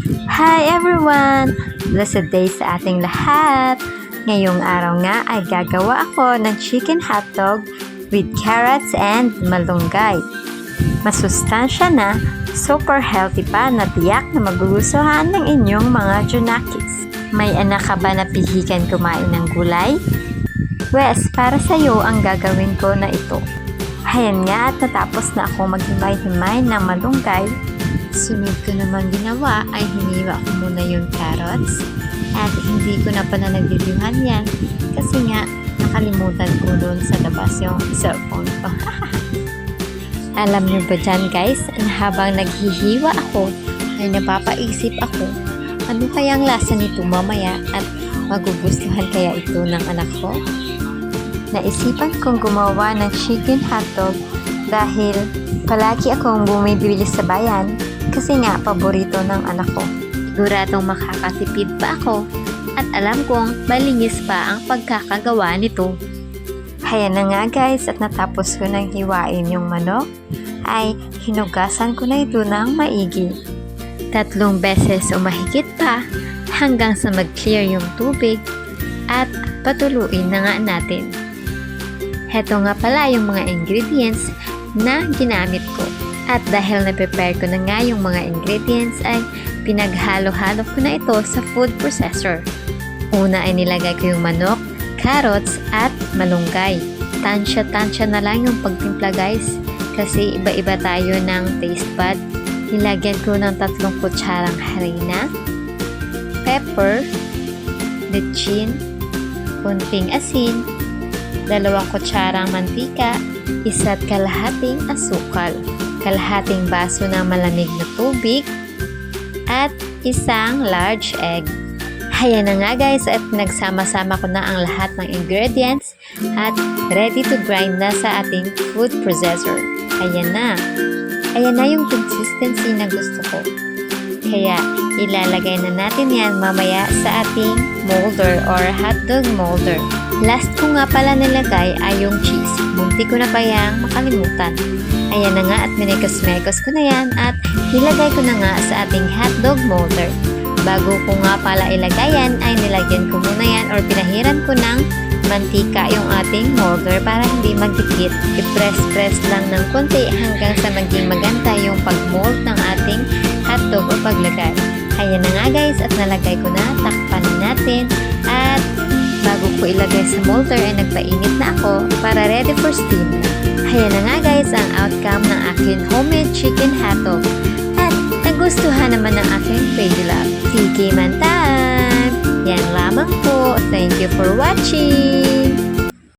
Hi everyone! Blessed day sa ating lahat! Ngayong araw nga ay gagawa ako ng chicken hotdog with carrots and malunggay. Masustansya na, super healthy pa na tiyak na magugustuhan ng inyong mga junakis. May anak ka ba na pihikan kumain ng gulay? Wes, para sa'yo ang gagawin ko na ito. Hayan nga at natapos na ako maghimay-himay ng malunggay. Sunod ko naman ginawa ay hiniwa ko muna yung carrots at hindi ko na pala nag-reviewhan yan kasi nga nakalimutan ko doon sa labas yung cellphone ko. Alam niyo ba dyan guys, habang naghihiwa ako ay napapaisip ako ano kayang lasa nito mamaya at magugustuhan kaya ito ng anak ko? Naisipan kong gumawa ng chicken hotdog dahil palagi akong bumibili sa bayan kasi nga paborito ng anak ko. Siguradong makakatipid pa ako at alam kong malinis pa ang pagkakagawa nito. Kaya na nga guys at natapos ko nang hiwain yung manok ay hinugasan ko na ito ng maigi. 3 beses o mahigit pa hanggang sa mag-clear yung tubig at patuluin na nga natin. Heto nga pala yung mga ingredients na ginamit ko. At dahil na-prepare ko na nga yung mga ingredients ay pinaghalo-halo ko na ito sa food processor. Una ay nilagay ko yung manok, carrots at malunggay. Tansya-tansya na lang yung pagtimpla guys kasi iba-iba tayo ng taste bud. Nilagyan ko ng 3 kutsarang harina, pepper, lechon, kunting asin, 2 kutsarang mantika, 1 kalahating asukal, kalahating baso ng malamig na tubig, at 1 large egg. Ayan na nga guys at nagsama-sama ko na ang lahat ng ingredients at ready to grind na sa ating food processor. Ayan na. Ayan na yung consistency na gusto ko. Kaya ilalagay na natin yan mamaya sa ating molder or hotdog molder. Last ko nga pala nilagay ay yung cheese. Munti ko na pa yang makalimutan. Ayan na nga at minekos-mekos ko na yan at nilagay ko na nga sa ating hotdog molder. Bago ko nga pala ilagay yan ay nilagyan ko muna yan or pinahiran ko ng mantika yung ating molder para hindi magdikit. I-press-press lang ng konti hanggang sa maging maganda yung pag-mold ng ating hotdog o paglagay. Ayan na nga guys at nalagay ko na. Takpan natin at bago ko ilagay sa molder ay nagpainit na ako para ready for steam. Ayan na nga guys ang outcome ng aking homemade chicken hotdog. At nagustuhan naman ng aking baby love. Sige man time! Yan lamang po. Thank you for watching!